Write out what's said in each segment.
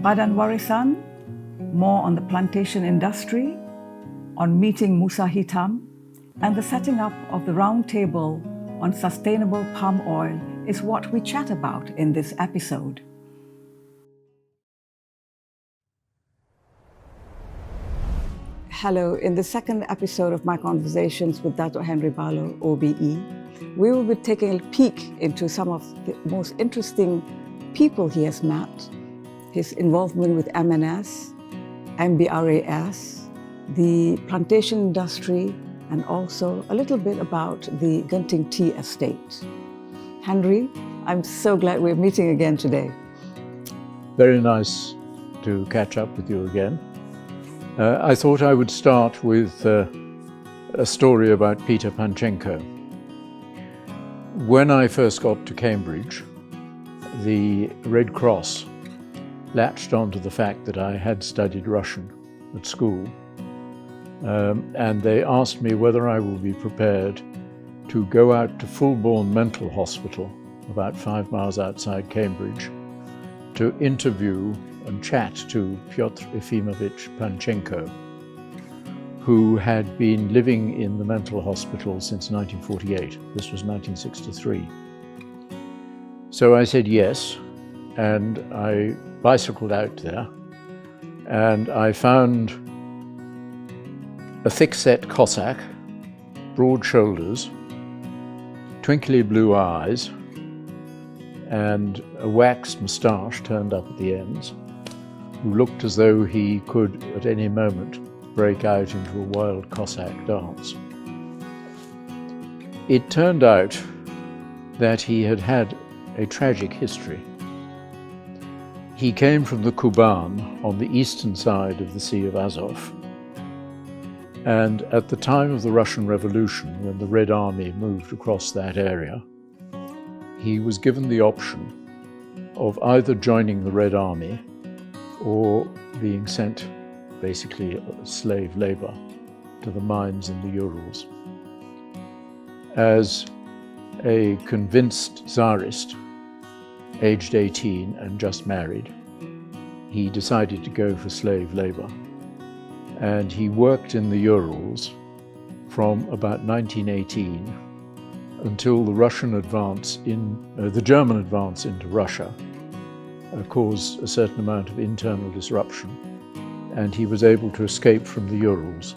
Badan Warisan, more on the plantation industry, on meeting Musa Hitam, and the setting up of the round table on sustainable palm oil is what we chat about in this episode. Hello, in the second episode of my conversations with Dato Henry Barlow, OBE, we will be taking a peek into some of the most interesting people he has met, his involvement with MNS, MBRAS, the plantation industry, and also a little bit about the Genting Tea Estate. Henry, I'm so glad we're meeting again today. Very nice to catch up with you again. I thought I would start with a story about Peter Panchenko. When I first got to Cambridge, the Red Cross latched onto the fact that I had studied Russian at school, and they asked me whether I would be prepared to go out to Fulbourn Mental Hospital, about 5 miles outside Cambridge, to interview and chat to Pyotr Efimovich Panchenko, who had been living in the mental hospital since 1948. This was 1963. So I said yes, and I bicycled out there, and I found a thick-set Cossack, broad shoulders, twinkly blue eyes, and a waxed moustache turned up at the ends, who looked as though he could at any moment break out into a wild Cossack dance. It turned out that he had had a tragic history. He came from the Kuban on the eastern side of the Sea of Azov, and at the time of the Russian Revolution, when the Red Army moved across that area, he was given the option of either joining the Red Army or being sent, basically slave labor, to the mines in the Urals. As a convinced Tsarist, aged 18 and just married, he decided to go for slave labor. And he worked in the Urals from about 1918 until the German advance into Russia caused a certain amount of internal disruption, and he was able to escape from the Urals.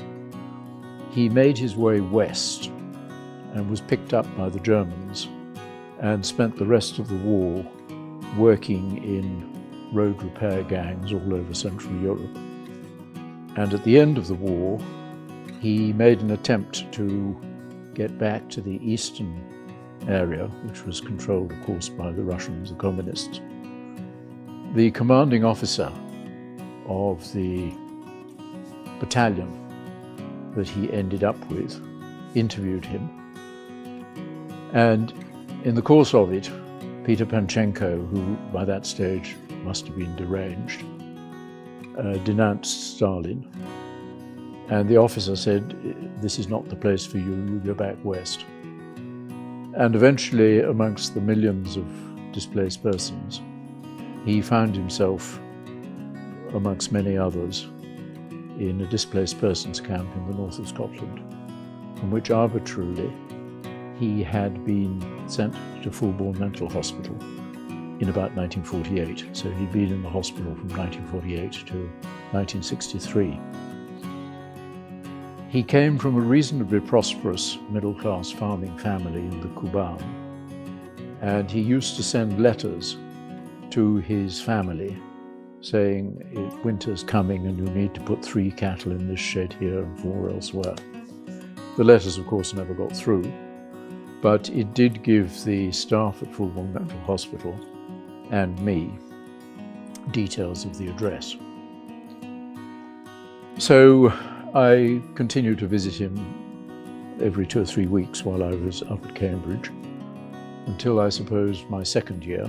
He made his way west and was picked up by the Germans and spent the rest of the war working in road repair gangs all over Central Europe. And at the end of the war, he made an attempt to get back to the eastern area, which was controlled, of course, by the Russians, the communists. The commanding officer of the battalion that he ended up with interviewed him. And in the course of it, Peter Panchenko, who by that stage must have been deranged, denounced Stalin. And the officer said, "This is not the place for you, you go back west." And eventually, amongst the millions of displaced persons, he found himself, amongst many others, in a displaced persons camp in the north of Scotland, from which arbitrarily he had been sent to Fulbourn Mental Hospital in about 1948. So he'd been in the hospital from 1948 to 1963. He came from a reasonably prosperous middle-class farming family in the Kuban, and he used to send letters to his family saying, "Winter's coming and you need to put 3 cattle in this shed here and 4 elsewhere." The letters, of course, never got through, but it did give the staff at Fulbourn Mental Hospital and me details of the address. So I continued to visit him every 2 or 3 weeks while I was up at Cambridge, until I suppose my second year.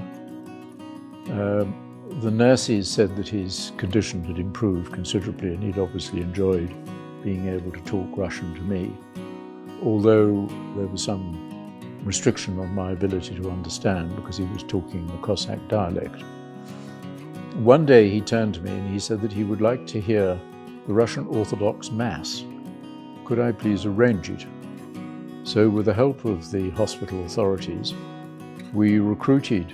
The nurses said that his condition had improved considerably, and he'd obviously enjoyed being able to talk Russian to me, although there was some restriction on my ability to understand because he was talking the Cossack dialect. One day he turned to me and he said that he would like to hear the Russian Orthodox Mass. Could I please arrange it? So with the help of the hospital authorities, we recruited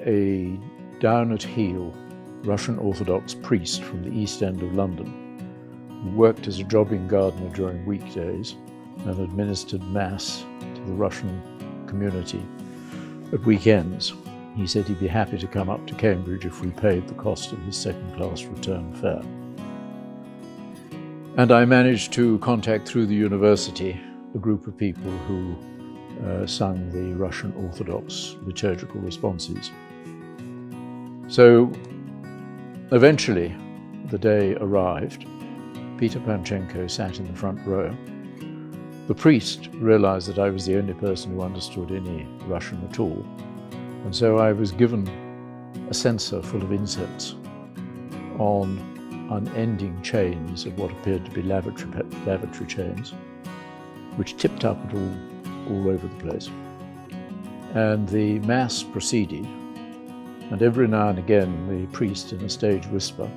a down-at-heel Russian Orthodox priest from the East End of London, who worked as a jobbing gardener during weekdays and administered Mass to the Russian community at weekends. He said he'd be happy to come up to Cambridge if we paid the cost of his second-class return fare. And I managed to contact through the university a group of people who sung the Russian Orthodox liturgical responses. So eventually the day arrived. Peter Panchenko sat in the front row. The priest realized that I was the only person who understood any Russian at all. And so I was given a censer full of incense on unending chains of what appeared to be lavatory chains, which tipped up at all over the place. And the Mass proceeded, and every now and again the priest, in a stage whisper,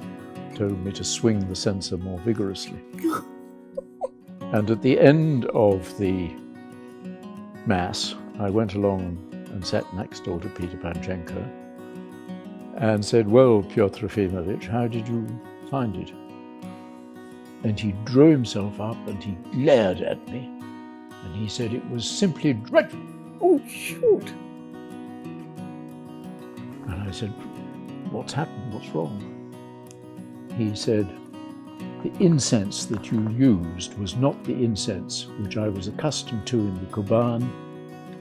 told me to swing the censer more vigorously. And at the end of the Mass, I went along and sat next door to Peter Panchenko and said, "Well, Pyotr Efimovich, how did you find it?" And he drew himself up and he glared at me and he said it was simply dreadful. Oh, shoot. And I said, "What's happened? What's wrong?" He said, "The incense that you used was not the incense which I was accustomed to in the Kuban,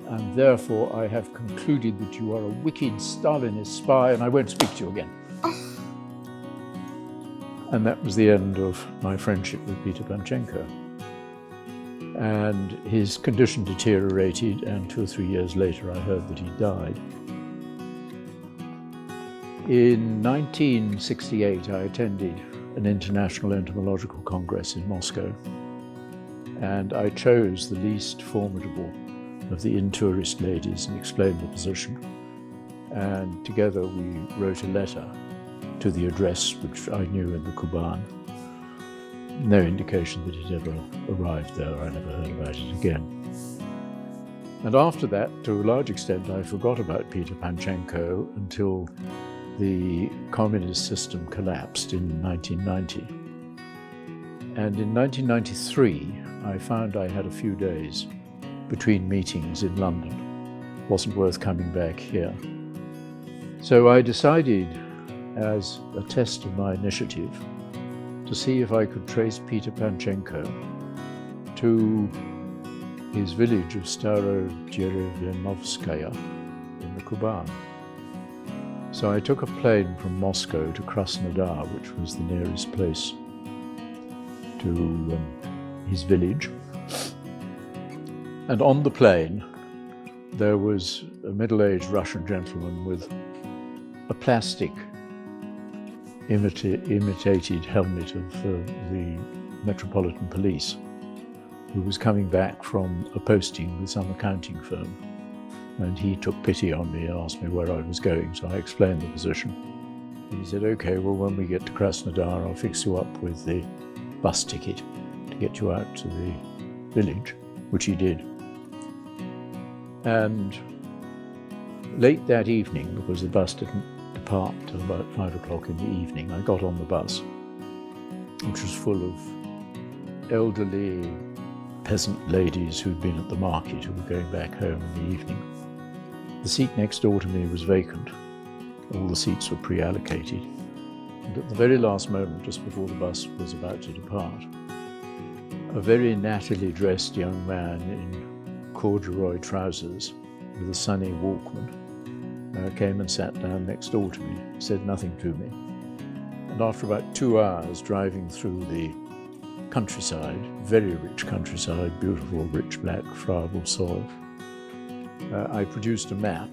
and therefore I have concluded that you are a wicked Stalinist spy and I won't speak to you again." And that was the end of my friendship with Peter Panchenko. And his condition deteriorated, and 2 or 3 years later I heard that he died. In 1968 I attended an international entomological congress in Moscow, and I chose the least formidable of the in-tourist ladies and explained the position. And together we wrote a letter to the address which I knew in the Kuban. No indication that it ever arrived there. I never heard about it again. And after that, to a large extent, I forgot about Peter Panchenko until the communist system collapsed in 1990. And in 1993, I found I had a few days between meetings in London. Wasn't worth coming back here. So I decided, as a test of my initiative, to see if I could trace Peter Panchenko to his village of Starodерevyanovskaya in the Kuban. So I took a plane from Moscow to Krasnodar, which was the nearest place to his village. And on the plane, there was a middle-aged Russian gentleman with a plastic imitated helmet of the Metropolitan Police, who was coming back from a posting with some accounting firm. And he took pity on me and asked me where I was going, so I explained the position. He said, "Okay, well, when we get to Krasnodar, I'll fix you up with the bus ticket to get you out to the village," which he did. And late that evening, because the bus didn't depart till about 5 o'clock in the evening, I got on the bus, which was full of elderly peasant ladies who'd been at the market who were going back home in the evening. The seat next door to me was vacant. All the seats were pre-allocated. And at the very last moment, just before the bus was about to depart, a very nattily dressed young man in corduroy trousers with a sunny Walkman came and sat down next door to me, said nothing to me. And after about 2 hours driving through the countryside, very rich countryside, beautiful, rich, black, friable soil, I produced a map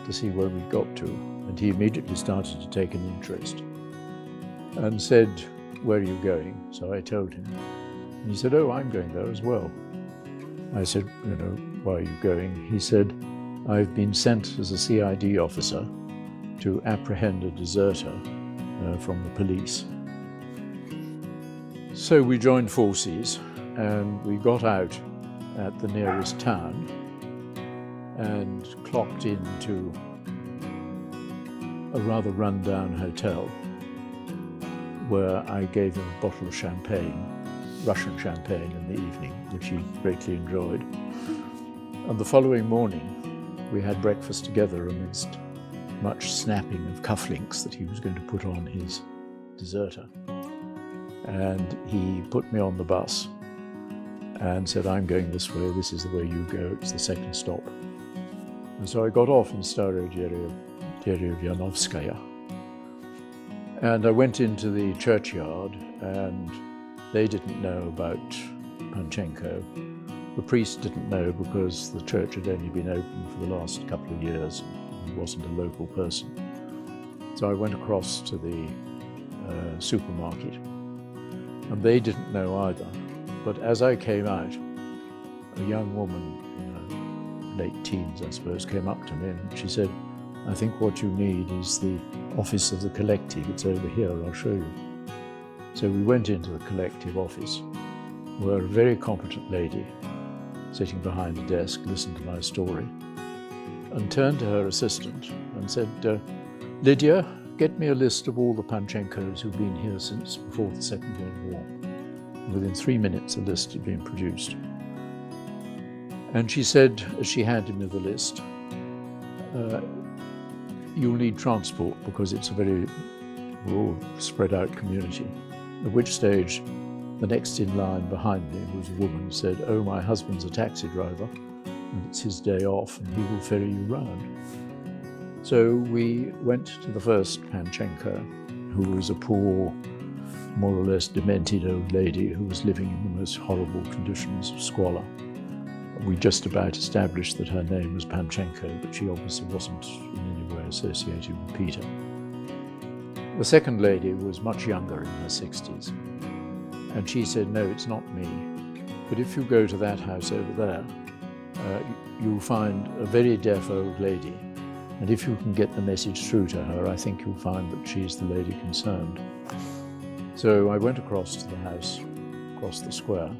to see where we got to, and he immediately started to take an interest and said, "Where are you going?" So I told him. And he said, "Oh, I'm going there as well." I said, "Why are you going?" He said, "I've been sent as a CID officer to apprehend a deserter from the police. So we joined forces and we got out at the nearest town and clocked into a rather run-down hotel where I gave him a bottle of champagne, Russian champagne, in the evening, which he greatly enjoyed. And the following morning we had breakfast together amidst much snapping of cufflinks that he was going to put on his deserter. And he put me on the bus and said, I'm going this way, this is the way you go, it's the second stop. And so I got off in Staro Derievyanovskaya. And I went into the churchyard, and they didn't know about Panchenko. The priest didn't know because the church had only been open for the last couple of years and he wasn't a local person. So I went across to the supermarket, and they didn't know either. But as I came out, a young woman, late teens I suppose, came up to me and she said, I think what you need is the office of the collective. It's over here, I'll show you. So we went into the collective office, where a very competent lady, sitting behind the desk, listened to my story and turned to her assistant and said, Lydia, get me a list of all the Panchenkos who've been here since before the Second World War. Within 3 minutes, a list had been produced. And she said, as she handed me the list, you'll need transport because it's a very rural, spread out community. At which stage, the next in line behind me was a woman who said, oh, my husband's a taxi driver and it's his day off and he will ferry you round. So we went to the first Panchenko, who was a poor, more or less demented old lady who was living in the most horrible conditions of squalor. We just about established that her name was Panchenko, but she obviously wasn't in any way associated with Peter. The second lady was much younger, in her 60s, and she said, no, it's not me, but if you go to that house over there, you'll find a very deaf old lady, and if you can get the message through to her, I think you'll find that she's the lady concerned. So I went across to the house, across the square,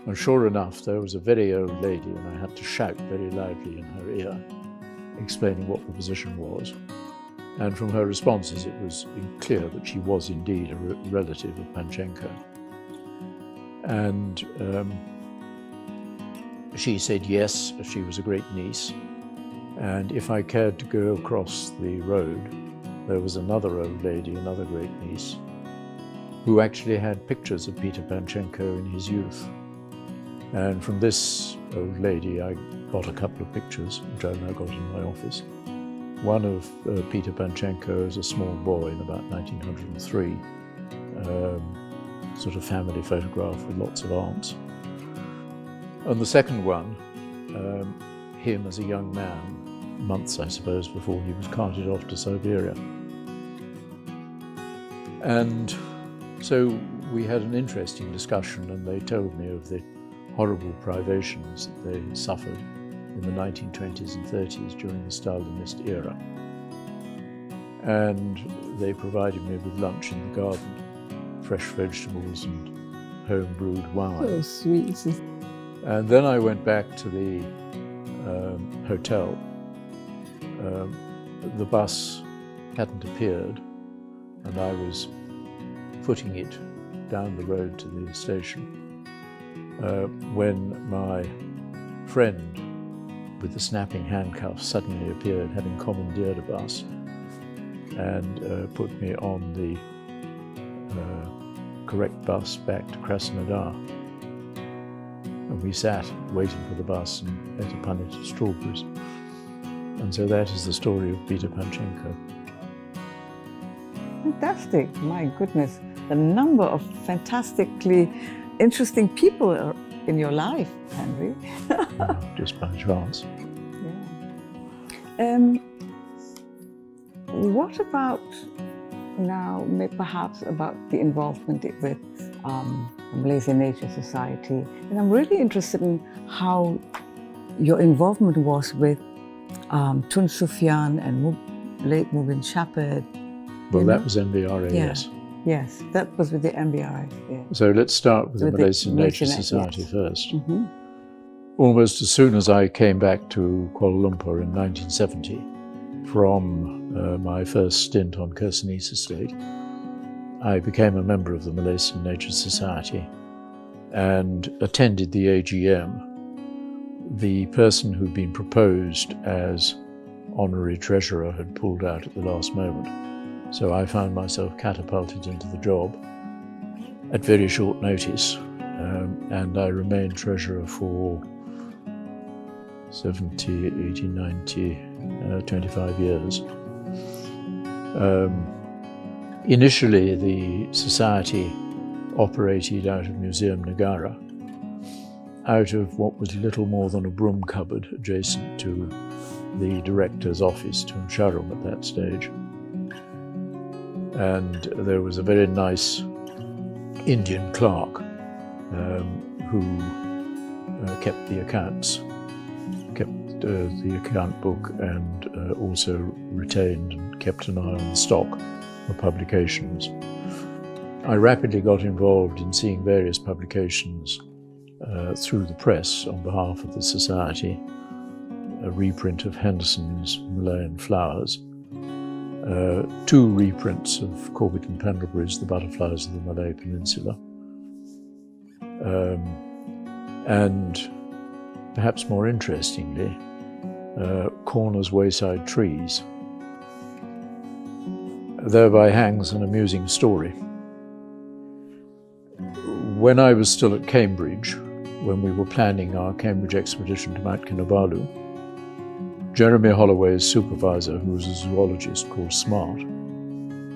and sure enough, there was a very old lady, and I had to shout very loudly in her ear, explaining what the position was. And from her responses, it was clear that she was indeed a relative of Panchenko. And she said yes, she was a great niece. And if I cared to go across the road, there was another old lady, another great niece, who actually had pictures of Peter Panchenko in his youth. And from this old lady, I got a couple of pictures, which I've now got in my office. One of Peter Panchenko as a small boy in about 1903, sort of family photograph with lots of aunts. And the second one, him as a young man, months, I suppose, before he was carted off to Siberia. And so we had an interesting discussion, and they told me of the horrible privations that they had suffered in the 1920s and 30s during the Stalinist era. And they provided me with lunch in the garden, fresh vegetables and home-brewed wine. So sweet. And then I went back to the hotel. The bus hadn't appeared, and I was footing it down the road to the station when my friend with the snapping handcuffs suddenly appeared, having commandeered a bus, and put me on the correct bus back to Krasnodar. And we sat waiting for the bus and ate a punnet of strawberries. And so that is the story of Peter Panchenko. Fantastic, my goodness. The number of fantastically interesting people are in your life, Henry. Just by chance. Yeah. What about now, perhaps about the involvement with the Malaysian Nature Society? And I'm really interested in how your involvement was with Tun Sufyan and late Mubin Shepherd. Well, that was MBRAS. Yeah. Yes, that was with the MBRAS. Yeah. So let's start with the Malaysian Nature Society first. Almost as soon as I came back to Kuala Lumpur in 1970 from my first stint on Kersenese Estate, I became a member of the Malaysian Nature Society and attended the AGM. The person who'd been proposed as honorary treasurer had pulled out at the last moment. So I found myself catapulted into the job at very short notice, and I remained treasurer for 70, 80, 90, 25 years. Initially, the society operated out of Museum Negara, out of what was little more than a broom cupboard adjacent to the director's office, Tun Charum at that stage. And there was a very nice Indian clerk who kept the accounts, kept the account book, and also retained and kept an eye on the stock for publications. I rapidly got involved in seeing various publications through the press on behalf of the Society, a reprint of Henderson's Malayan Flowers, 2 reprints of Corbett and Pendlebury's The Butterflies of the Malay Peninsula, and perhaps more interestingly, Corner's Wayside Trees. Thereby hangs an amusing story. When I was still at Cambridge, when we were planning our Cambridge expedition to Mount Kinabalu, Jeremy Holloway's supervisor, who was a zoologist called Smart,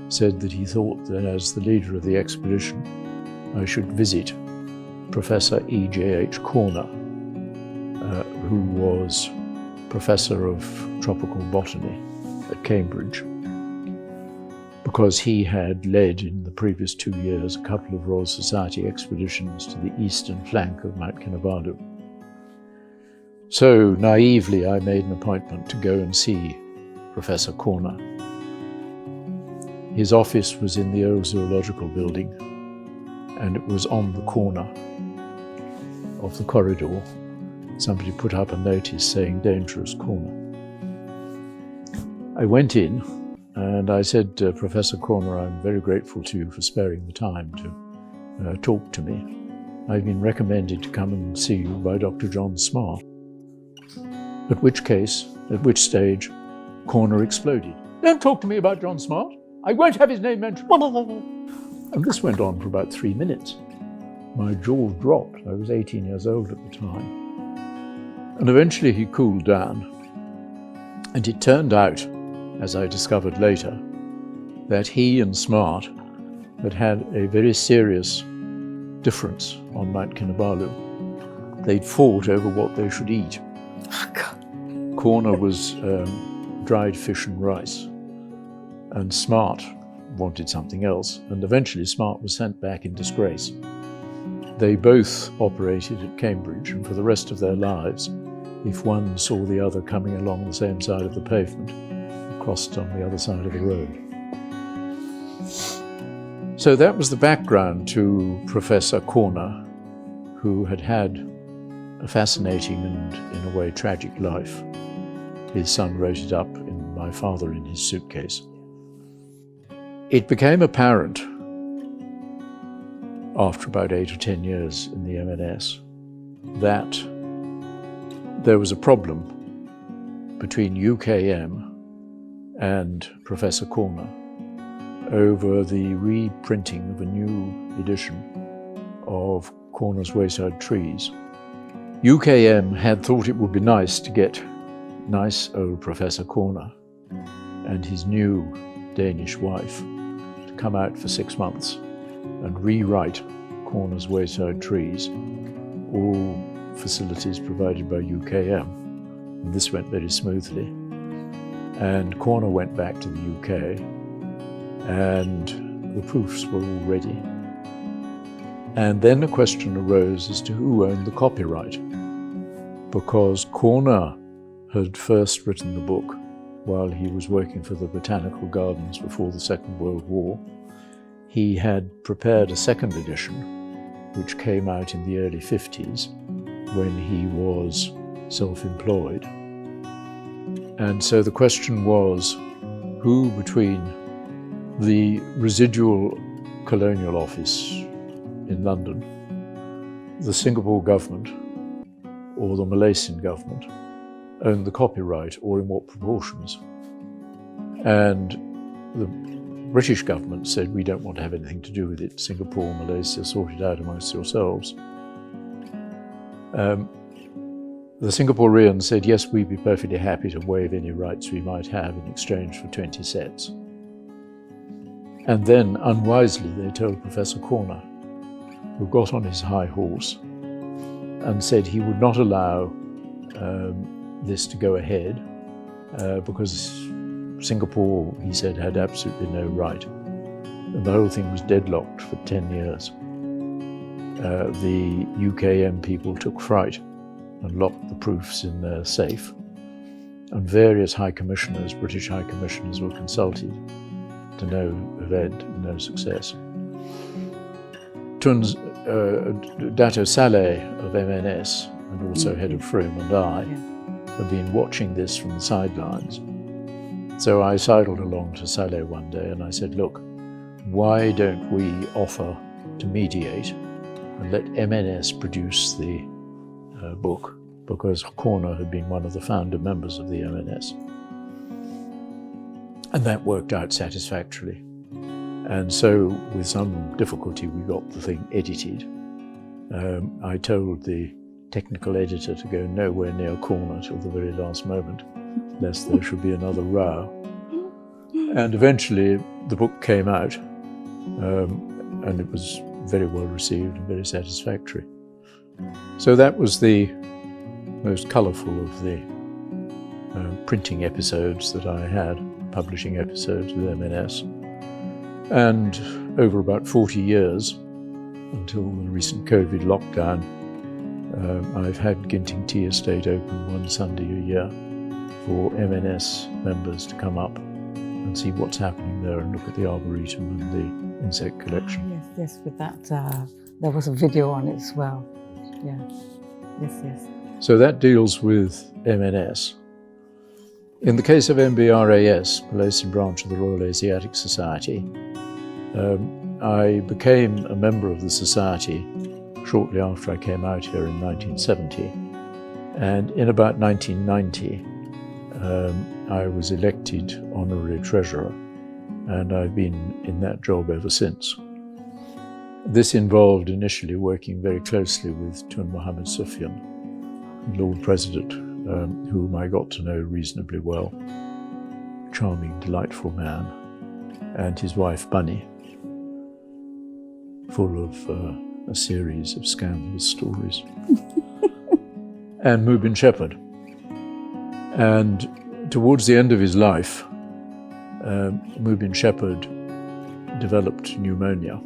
said that he thought that as the leader of the expedition, I should visit Professor E.J.H. Corner, who was Professor of Tropical Botany at Cambridge, because he had led in the previous 2 years a couple of Royal Society expeditions to the eastern flank of Mount Kinabalu. So naively, I made an appointment to go and see Professor Corner. His office was in the old zoological building, and it was on the corner of the corridor. Somebody put up a notice saying "Dangerous Corner." I went in and I said, "Professor Corner, I'm very grateful to you for sparing the time to talk to me. I've been recommended to come and see you by Dr. John Smart." At which stage, Corner exploded. "Don't talk to me about John Smart. I won't have his name mentioned." And this went on for about 3 minutes. My jaw dropped. I was 18 years old at the time. And eventually he cooled down. And it turned out, as I discovered later, that he and Smart had had a very serious difference on Mount Kinabalu. They'd fought over what they should eat. Corner was dried fish and rice, and Smart wanted something else, and eventually Smart was sent back in disgrace. They both operated at Cambridge, and for the rest of their lives, if one saw the other coming along the same side of the pavement, crossed on the other side of the road. So that was the background to Professor Corner, who had had a fascinating and, in a way, tragic life. His son wrote it up in My Father in His Suitcase. It became apparent after about 8 or 10 years in the MNS that there was a problem between UKM and Professor Corner over the reprinting of a new edition of Corner's Wayside Trees. UKM had thought it would be nice to get nice old Professor Corner and his new Danish wife to come out for 6 months and rewrite Corner's Wayside Trees, all facilities provided by UKM. And this went very smoothly. And Corner went back to the UK, and the proofs were all ready. And then a question arose as to who owned the copyright, because Corner had first written the book while he was working for the Botanical Gardens before the Second World War. He had prepared a second edition, which came out in the early 50s when he was self-employed. And so the question was, who between the residual colonial office in London, the Singapore government, or the Malaysian government owned the copyright, or in what proportions? And the British government said, we don't want to have anything to do with it. Singapore, Malaysia, sort it out amongst yourselves. The Singaporeans said, yes, we'd be perfectly happy to waive any rights we might have in exchange for 20 sets. And then, unwisely, they told Professor Corner, who got on his high horse and said he would not allow this to go ahead because Singapore, he said, had absolutely no right. And the whole thing was deadlocked for 10 years. The UKM people took fright and locked the proofs in their safe. And various high commissioners, British high commissioners, were consulted to no event, no success. Dato Saleh of MNS, and also head of FRIM, and I have been watching this from the sidelines. So I sidled along to Saleh one day and I said, look, why don't we offer to mediate and let MNS produce the book, because Corner had been one of the founder members of the MNS. And that worked out satisfactorily. And so, with some difficulty, we got the thing edited. I told the technical editor to go nowhere near Corner till the very last moment, lest there should be another row. And eventually the book came out, and it was very well received and very satisfactory. So that was the most colourful of the printing episodes that I had, publishing episodes with MNS. And over about 40 years, until the recent COVID lockdown, I've had Genting Tea Estate open one Sunday a year for MNS members to come up and see what's happening there and look at the arboretum and the insect collection. Yes, with that, there was a video on it as well. Yeah, yes. So that deals with MNS. In the case of MBRAS, Malaysian branch of the Royal Asiatic Society, I became a member of the society shortly after I came out here in 1970. And in about 1990, I was elected honorary treasurer, and I've been in that job ever since. This involved initially working very closely with Tun Muhammad Sufyan, Lord President, whom I got to know reasonably well. Charming, delightful man, and his wife Bunny, full of a series of scandalous stories. And Mubin Shepherd. And towards the end of his life, Mubin Shepherd developed pneumonia,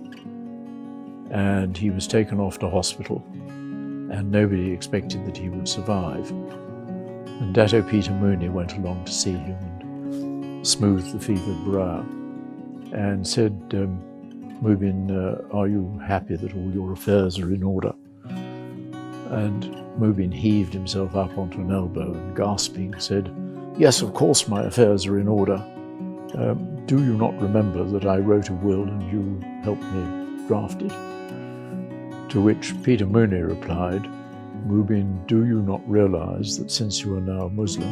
and he was taken off to hospital, and nobody expected that he would survive. And Dato Peter Mooney went along to see him and smoothed the fevered brow and said, Mubin, are you happy that all your affairs are in order? And Mubin heaved himself up onto an elbow and gasping said, yes, of course my affairs are in order. Do you not remember that I wrote a will and you helped me draft it? To which Peter Mooney replied, Mubin, do you not realize that since you are now a Muslim,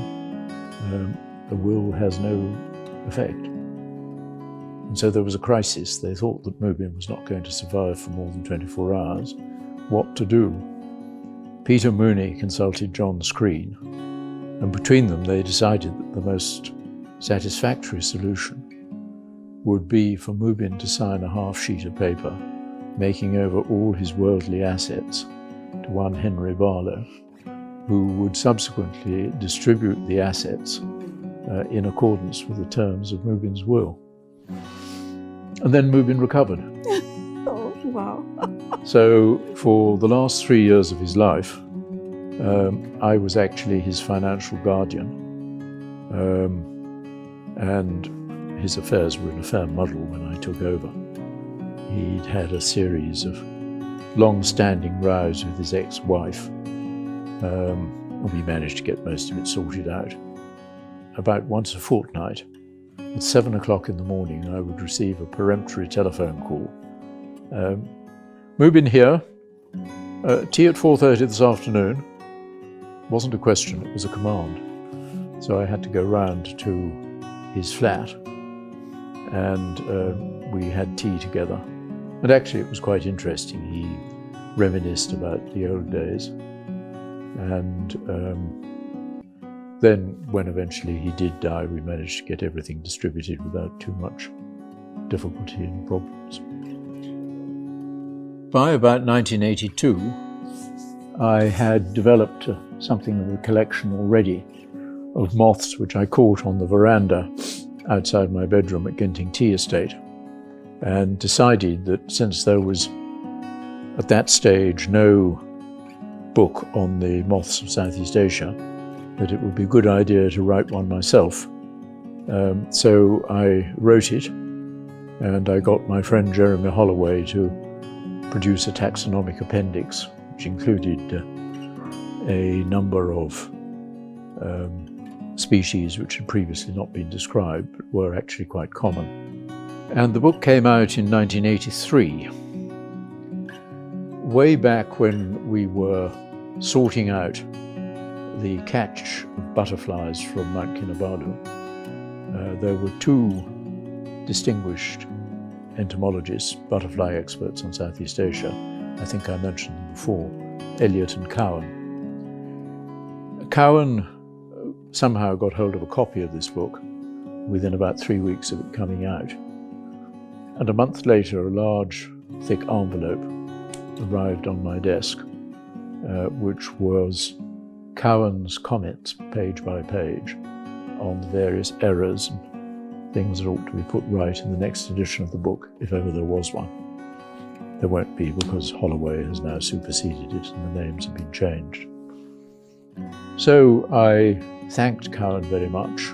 the will has no effect? And so there was a crisis. They thought that Mubin was not going to survive for more than 24 hours. What to do? Peter Mooney consulted John Screen, and between them they decided that the most satisfactory solution would be for Mubin to sign a half sheet of paper making over all his worldly assets to one Henry Barlow, who would subsequently distribute the assets in accordance with the terms of Mubin's will. And then Mubin recovered. Oh, wow. So for the last 3 years of his life, I was actually his financial guardian. and his affairs were in a fair muddle when I took over. He'd had a series of long-standing rows with his ex-wife. We managed to get most of it sorted out. About once a fortnight, at 7 o'clock in the morning, I would receive a peremptory telephone call. Move in here, tea at 4:30 this afternoon. Wasn't a question, it was a command. So I had to go round to his flat, and we had tea together. And actually it was quite interesting. He reminisced about the old days. And then when eventually he did die, we managed to get everything distributed without too much difficulty and problems. By about 1982, I had developed something of a collection already of moths which I caught on the veranda outside my bedroom at Genting Tea Estate, and decided that since there was at that stage no book on the moths of Southeast Asia, that it would be a good idea to write one myself. So I wrote it, and I got my friend Jeremy Holloway to produce a taxonomic appendix, which included a number of species which had previously not been described, but were actually quite common. And the book came out in 1983. Way back when we were sorting out the catch of butterflies from Mount Kinabalu, there were two distinguished entomologists, butterfly experts on Southeast Asia. I think I mentioned them before, Elliot and Cowan. Cowan somehow got hold of a copy of this book within about 3 weeks of it coming out. And a month later, a large, thick envelope arrived on my desk, which was Cowan's comments, page by page, on the various errors and things that ought to be put right in the next edition of the book, if ever there was one. There won't be, because Holloway has now superseded it and the names have been changed. So I thanked Cowan very much.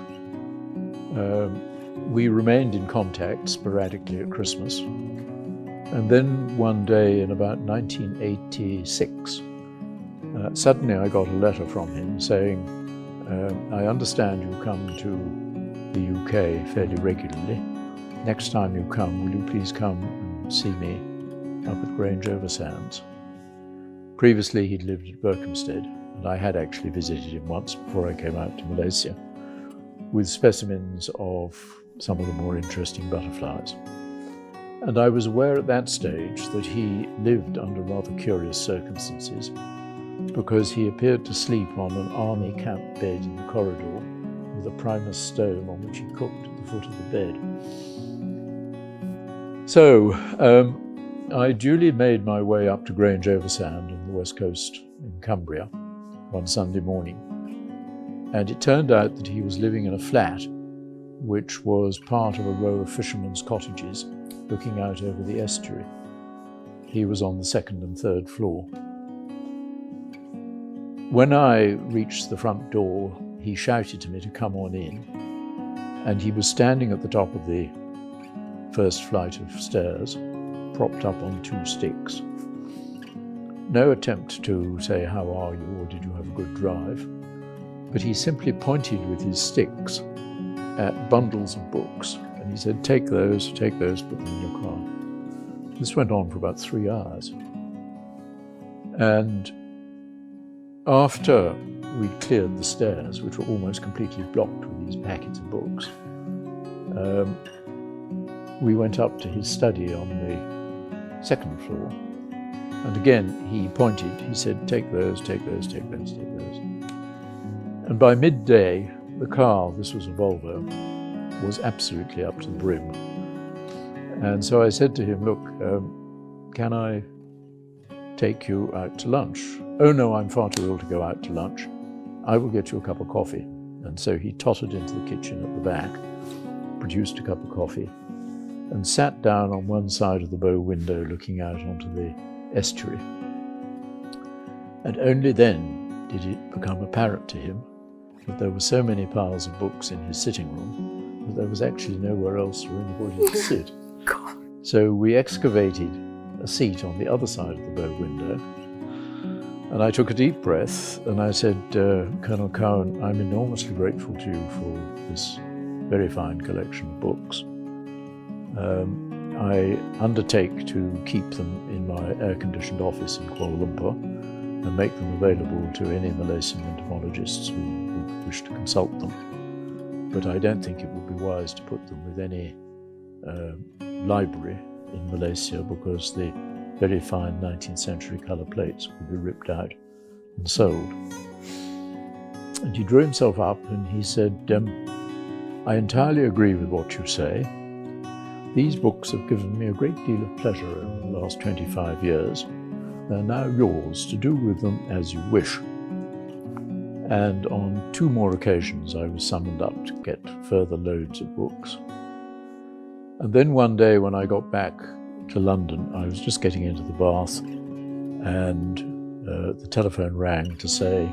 We remained in contact sporadically at Christmas. And then one day in about 1986, suddenly I got a letter from him saying, I understand you come to the UK fairly regularly. Next time you come, will you please come and see me up at Grange over Sands? Previously he'd lived at Boustead, and I had actually visited him once before I came out to Malaysia, with specimens of some of the more interesting butterflies. And I was aware at that stage that he lived under rather curious circumstances, because he appeared to sleep on an army camp bed in the corridor with a Primus stove on which he cooked at the foot of the bed. So I duly made my way up to Grange over Sand on the west coast in Cumbria one Sunday morning. And it turned out that he was living in a flat which was part of a row of fishermen's cottages looking out over the estuary. He was on the second and third floor. When I reached the front door, he shouted to me to come on in, and he was standing at the top of the first flight of stairs, propped up on 2 sticks. No attempt to say, "How are you?" or "Did you have a good drive?" But he simply pointed with his sticks at bundles of books, and he said, take those, put them in your car. This went on for about 3 hours. And after we'd cleared the stairs, which were almost completely blocked with these packets of books, we went up to his study on the second floor. And again, he pointed, he said, take those. And by midday, the car, this was a Volvo, was absolutely up to the brim. And so I said to him, look, can I take you out to lunch? Oh no, I'm far too ill to go out to lunch. I will get you a cup of coffee. And so he tottered into the kitchen at the back, produced a cup of coffee, and sat down on one side of the bow window looking out onto the estuary. And only then did it become apparent to him that there were so many piles of books in his sitting room but there was actually nowhere else for anybody to sit. So we excavated a seat on the other side of the bow window, and I took a deep breath and I said, Colonel Cowan, I'm enormously grateful to you for this very fine collection of books. I undertake to keep them in my air-conditioned office in Kuala Lumpur and make them available to any Malaysian entomologists who wish to consult them. But I don't think it would be wise to put them with any library in Malaysia, because the very fine 19th century colour plates would be ripped out and sold. And he drew himself up and he said, I entirely agree with what you say. These books have given me a great deal of pleasure in the last 25 years. They're now yours to do with them as you wish. And on 2 more occasions I was summoned up to get further loads of books. And then one day when I got back to London, I was just getting into the bath, and the telephone rang to say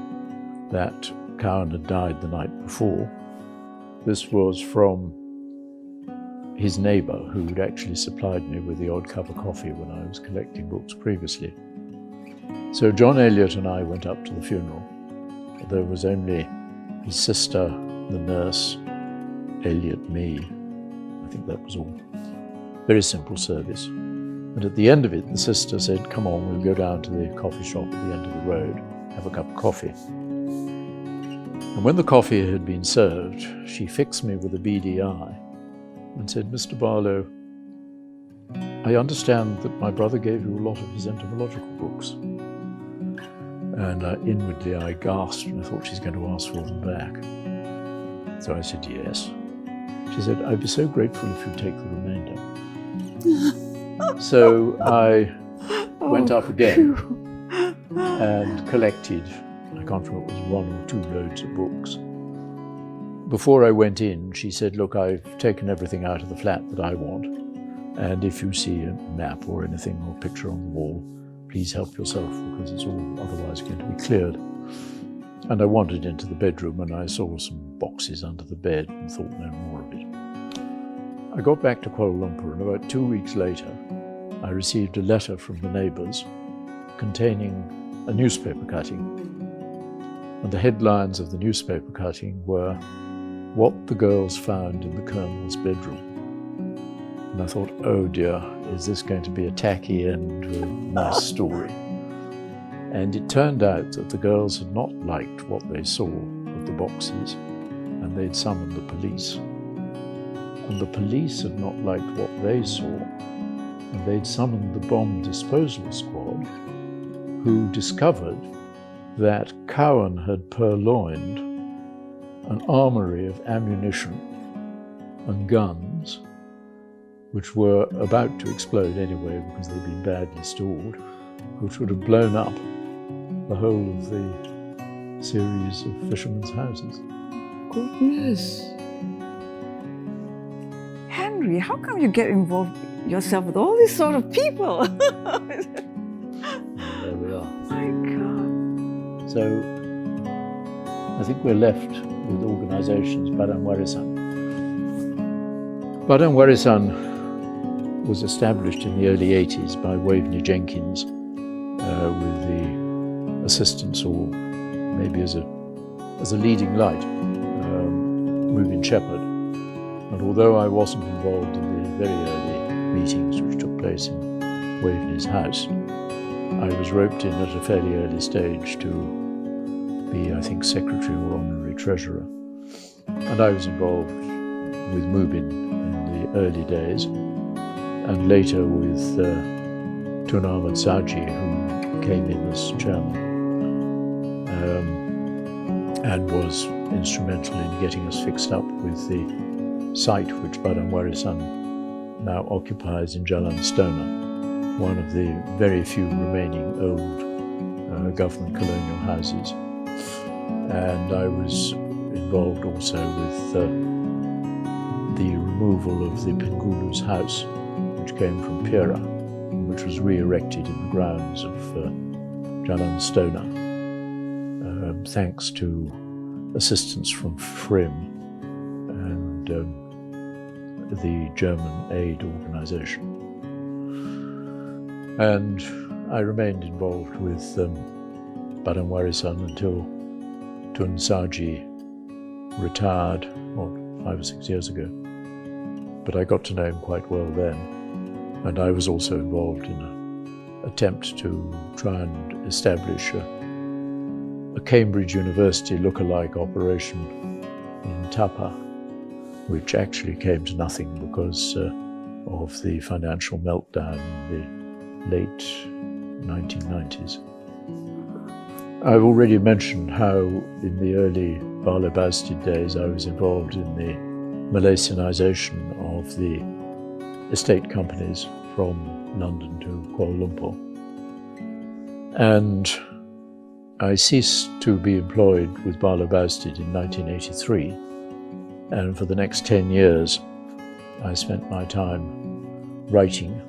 that Cowan had died the night before. This was from his neighbour, who had actually supplied me with the odd cup of coffee when I was collecting books previously. So John Elliot and I went up to the funeral. There was only his sister, the nurse, Elliot, me. I think that was all. Very simple service. And at the end of it, the sister said, come on, we'll go down to the coffee shop at the end of the road, have a cup of coffee. And when the coffee had been served, she fixed me with a beady eye and said, Mr. Barlow, I understand that my brother gave you a lot of his entomological books. And inwardly I gasped and I thought she's going to ask for them back. So I said, yes. She said, I'd be so grateful if you'd take the remainder. So I went up again and collected, I can't remember, it was 1 or 2 loads of books. Before I went in, she said, look, I've taken everything out of the flat that I want, and if you see a map or anything or picture on the wall, please help yourself, because it's all otherwise going to be cleared. And I wandered into the bedroom and I saw some boxes under the bed and thought no more of it. I got back to Kuala Lumpur, and about 2 weeks later, I received a letter from the neighbours containing a newspaper cutting. And the headlines of the newspaper cutting were, "What the girls found in the Colonel's bedroom." And I thought, oh dear, is this going to be a tacky end to a nice story? And it turned out that the girls had not liked what they saw of the boxes, and they'd summoned the police. And the police had not liked what they saw, and they'd summoned the bomb disposal squad, who discovered that Cowan had purloined an armoury of ammunition and guns, which were about to explode anyway because they'd been badly stored, which would have blown up the whole of the series of fishermen's houses. Goodness. Henry, how come you get involved yourself with all these sort of people? There we are. My God. So I think we're left with organisations. Badan Warisan. Badan Warisan was established in the early 80s by Waveney Jenkins with the assistance, or maybe as a leading light, Reuben Shepherd. And although I wasn't involved in the very early meetings which took place in Waveney's house, I was roped in at a fairly early stage to be, I think, secretary or honorary treasurer. And I was involved with Mubin in the early days, and later with Tun Ahmad Saji, who came in as chairman and was instrumental in getting us fixed up with the site which Badan Warisan now occupies in Jalan Stona, one of the very few remaining old government colonial houses. And I was involved also with the removal of the Pengulu's house, which came from Pira, which was re-erected in the grounds of Jalan Stona, thanks to assistance from FRIM and the German aid organization. And I remained involved with Barang Warisan until Tun Saji retired 5 or 6 years ago. But I got to know him quite well then. And I was also involved in an attempt to try and establish a Cambridge University look-alike operation in Tapa, which actually came to nothing because of the financial meltdown in the late 1990s. I've already mentioned how in the early Barlow Boustead days I was involved in the Malaysianisation of the estate companies from London to Kuala Lumpur. And I ceased to be employed with Barlow Boustead in 1983, and for the next 10 years I spent my time writing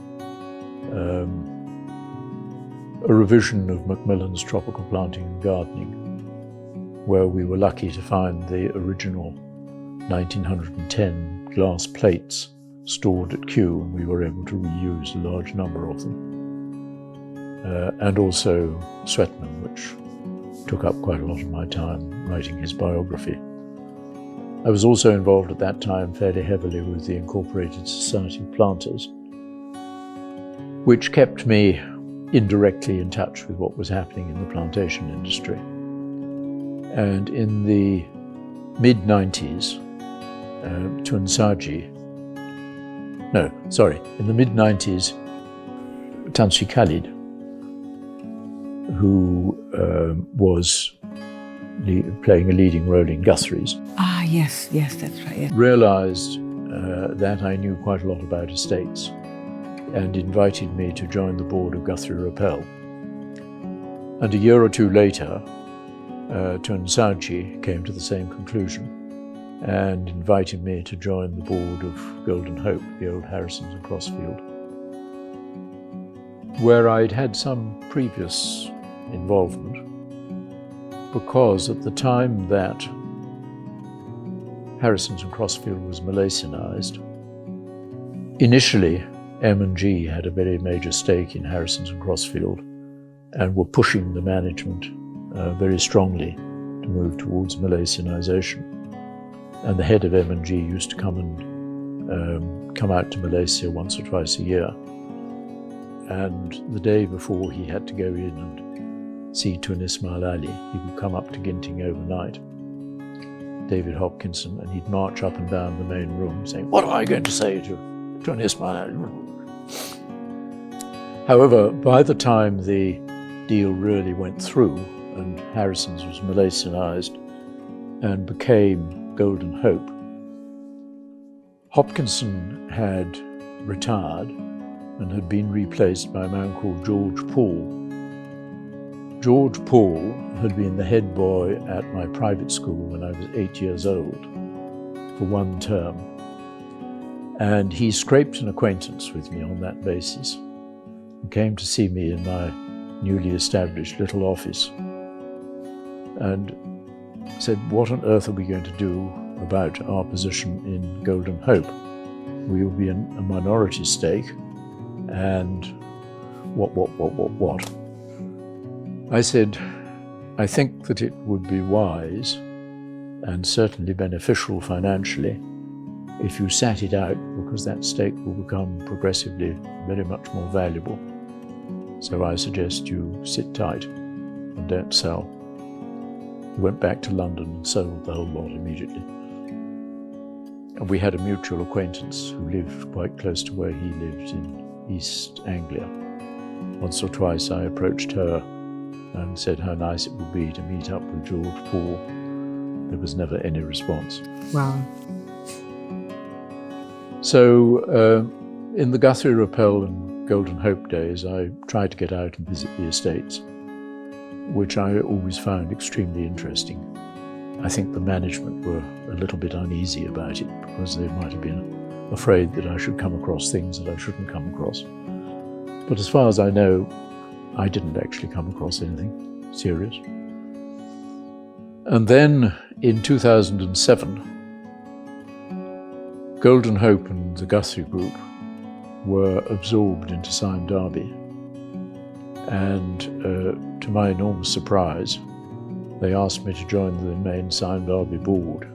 a revision of Macmillan's Tropical Planting and Gardening, where we were lucky to find the original 1910 glass plates stored at Kew, and we were able to reuse a large number of them. And also Sweatman, which took up quite a lot of my time writing his biography. I was also involved at that time fairly heavily with the Incorporated Society of Planters, which kept me indirectly in touch with what was happening in the plantation industry. And in the mid-90s, in the mid-90s, Tansi Khalid, who was playing a leading role in Guthrie's. Ah, yes, that's right. Yeah. Realised that I knew quite a lot about estates and invited me to join the board of Guthrie Rappel. And a year or two later, Tun Saji came to the same conclusion and invited me to join the board of Golden Hope, the old Harrisons and Crossfield, where I'd had some previous involvement, because at the time that Harrisons and Crossfield was Malaysianised, initially M&G had a very major stake in Harrisons and Crossfield and were pushing the management very strongly to move towards Malaysianisation. And the head of M&G used to come out to Malaysia once or twice a year. And the day before he had to go in and see Tun Ismail Ali, he would come up to Genting overnight, David Hopkinson, and he'd march up and down the main room saying, "What am I going to say to Tun Ismail Ali?" However, by the time the deal really went through and Harrison's was Malaysianised and became Golden Hope, Hopkinson had retired and had been replaced by a man called George Paul. George Paul had been the head boy at my private school when I was 8 years old for one term. And he scraped an acquaintance with me on that basis and came to see me in my newly established little office and said, "What on earth are we going to do about our position in Golden Hope? We will be in a minority stake, and what? I said, "I think that it would be wise and certainly beneficial financially if you sat it out, because that stake will become progressively very much more valuable. So I suggest you sit tight and don't sell." He went back to London and sold the whole lot immediately. And we had a mutual acquaintance who lived quite close to where he lived in East Anglia. Once or twice I approached her and said how nice it would be to meet up with George Paul. There was never any response. Wow. So in the Guthrie Rappel and Golden Hope days, I tried to get out and visit the estates, which I always found extremely interesting. I think the management were a little bit uneasy about it because they might have been afraid that I should come across things that I shouldn't come across. But as far as I know, I didn't actually come across anything serious. And then in 2007, Golden Hope and the Guthrie Group were absorbed into Sime Darby, and to my enormous surprise, they asked me to join the main Sime Darby board,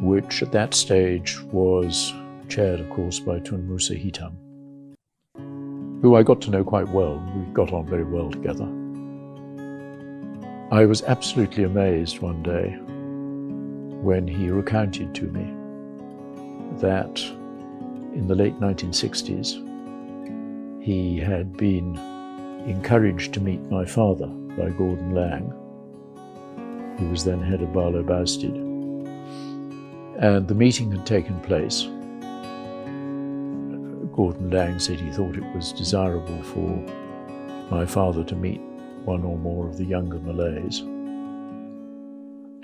which at that stage was chaired, of course, by Tun Musa Hitam, who I got to know quite well. We got on very well together. I was absolutely amazed one day when he recounted to me that in the late 1960s he had been encouraged to meet my father by Gordon Lang, who was then head of Barlow Boustead. And the meeting had taken place. Gordon Lang said he thought it was desirable for my father to meet one or more of the younger Malays.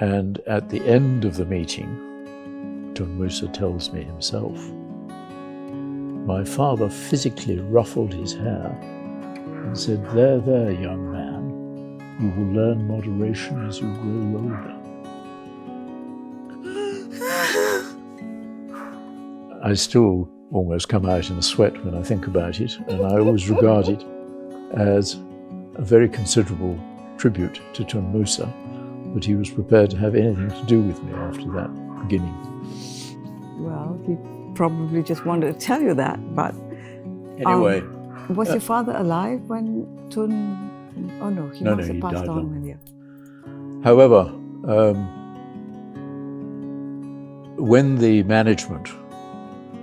And at the end of the meeting, Tun Musa tells me himself, my father physically ruffled his hair and said, there, young man, you will learn moderation as you grow older. I still almost come out in a sweat when I think about it, and I always regard it as a very considerable tribute to Tun Musa that he was prepared to have anything to do with me after that beginning. Well, he probably just wanted to tell you that, but... Anyway... was your father alive when Tun... Oh no, he must have passed on when you... However, when the management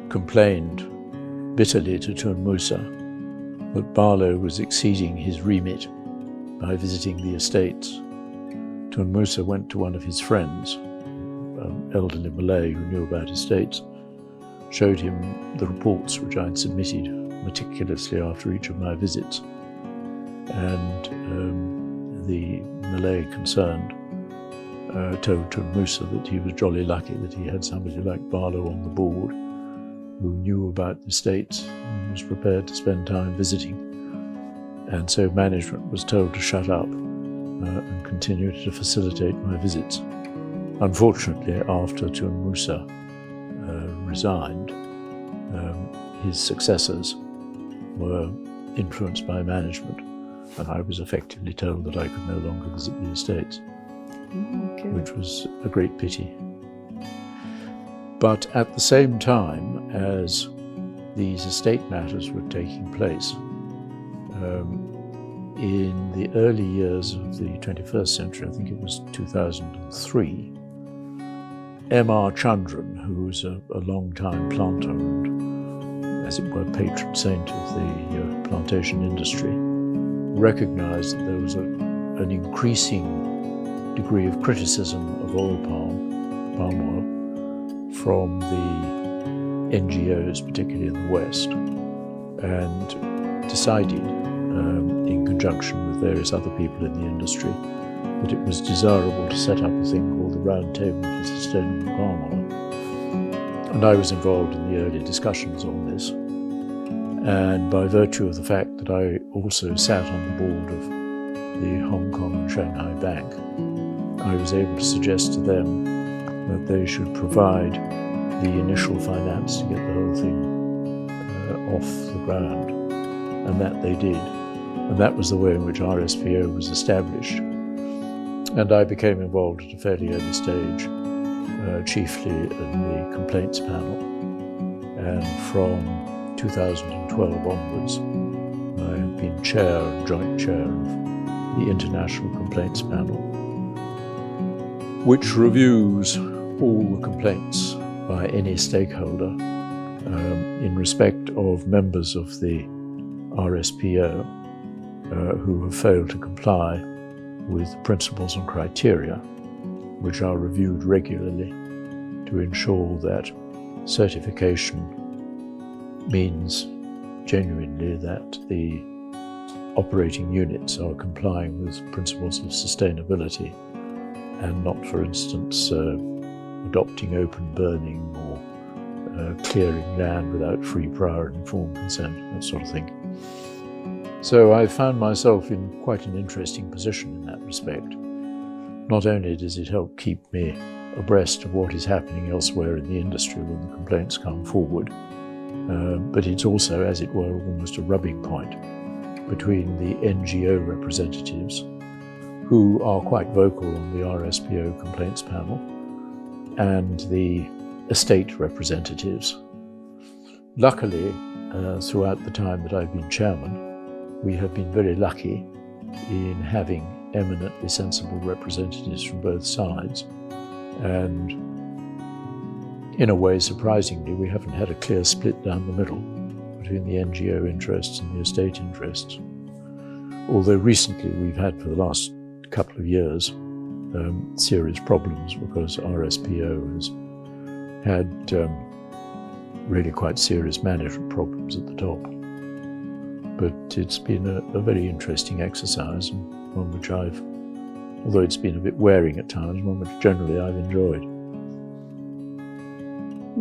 complained bitterly to Tun Musa that Barlow was exceeding his remit by visiting the estates, Tun Musa went to one of his friends, an elderly Malay who knew about estates, showed him the reports which I'd submitted meticulously after each of my visits, and the Malay concerned told Tun Musa that he was jolly lucky that he had somebody like Barlow on the board who knew about the estates and was prepared to spend time visiting. And so management was told to shut up and continue to facilitate my visits. Unfortunately, after Tun Musa resigned, his successors were influenced by management, and I was effectively told that I could no longer visit the estates, which was a great pity. But at the same time as these estate matters were taking place, in the early years of the 21st century, I think it was 2003, M.R. Chandran, who was a long-time planter and, as it were, patron saint of the plantation industry, recognized that there was an increasing degree of criticism of palm oil, from the NGOs, particularly in the West, and decided, in conjunction with various other people in the industry, that it was desirable to set up a thing called the Round Table for Sustainable Palm Oil. And I was involved in the early discussions on this. And by virtue of the fact that I also sat on the board of the Hong Kong and Shanghai Bank, I was able to suggest to them that they should provide the initial finance to get the whole thing off the ground. And that they did. And that was the way in which RSPO was established. And I became involved at a fairly early stage, chiefly in the complaints panel. And from 2012 onwards, I have been chair and joint chair of the International Complaints Panel, which reviews all the complaints by any stakeholder in respect of members of the RSPO who have failed to comply with principles and criteria, which are reviewed regularly to ensure that certification means genuinely that the operating units are complying with principles of sustainability and not, for instance, adopting open burning or clearing land without free, prior and informed consent, that sort of thing. So I found myself in quite an interesting position in that respect. Not only does it help keep me abreast of what is happening elsewhere in the industry when the complaints come forward. But it's also, as it were, almost a rubbing point between the NGO representatives, who are quite vocal on the RSPO complaints panel, and the estate representatives. Luckily, throughout the time that I've been chairman, we have been very lucky in having eminently sensible representatives from both sides. And in a way, surprisingly, we haven't had a clear split down the middle between the NGO interests and the estate interests. Although recently we've had, for the last couple of years, serious problems because RSPO has had really quite serious management problems at the top. But it's been a very interesting exercise, and one which although it's been a bit wearing at times, one which generally I've enjoyed.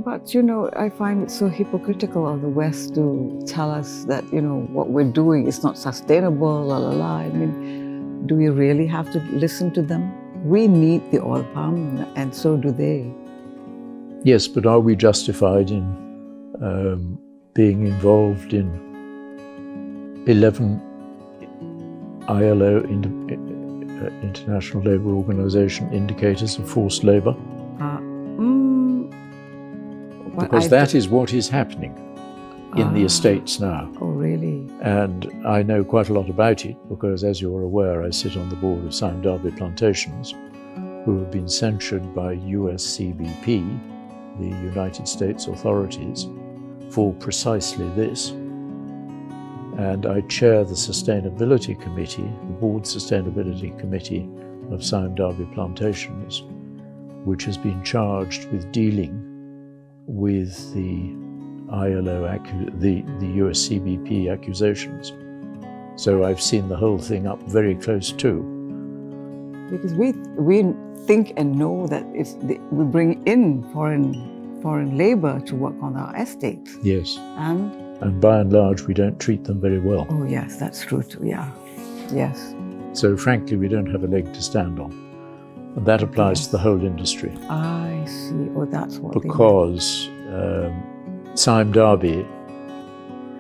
But, I find it so hypocritical of the West to tell us that, what we're doing is not sustainable, la la la. I mean, do we really have to listen to them? We need the oil palm, and so do they. Yes, but are we justified in being involved in 11 ILO, International Labour Organization, indicators of forced labour? Because that is what is happening in the estates now. Oh, really? And I know quite a lot about it because, as you're aware, I sit on the board of Sime Darby Plantations, who have been censured by USCBP, the United States authorities, for precisely this. And I chair the Sustainability Committee, the Board Sustainability Committee of Sime Darby Plantations, which has been charged with dealing with the ILO, the USCBP accusations. So I've seen the whole thing up very close too. Because we think and know that we bring in foreign labour to work on our estates. Yes. And by and large, we don't treat them very well. Oh yes, that's true too, yeah. Yes. So frankly, we don't have a leg to stand on. And that applies to the whole industry. I see. Oh, that's what because Sime Darby,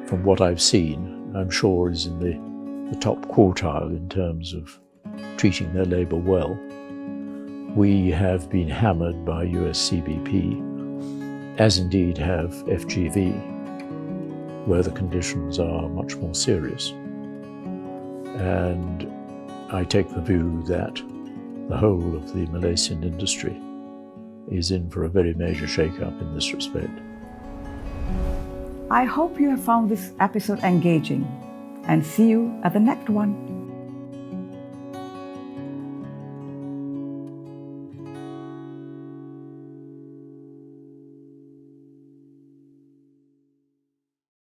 from what I've seen, I'm sure is in the top quartile in terms of treating their labour well. We have been hammered by USCBP, as indeed have FGV, where the conditions are much more serious. And I take the view that the whole of the Malaysian industry is in for a very major shake-up in this respect. I hope you have found this episode engaging, and see you at the next one.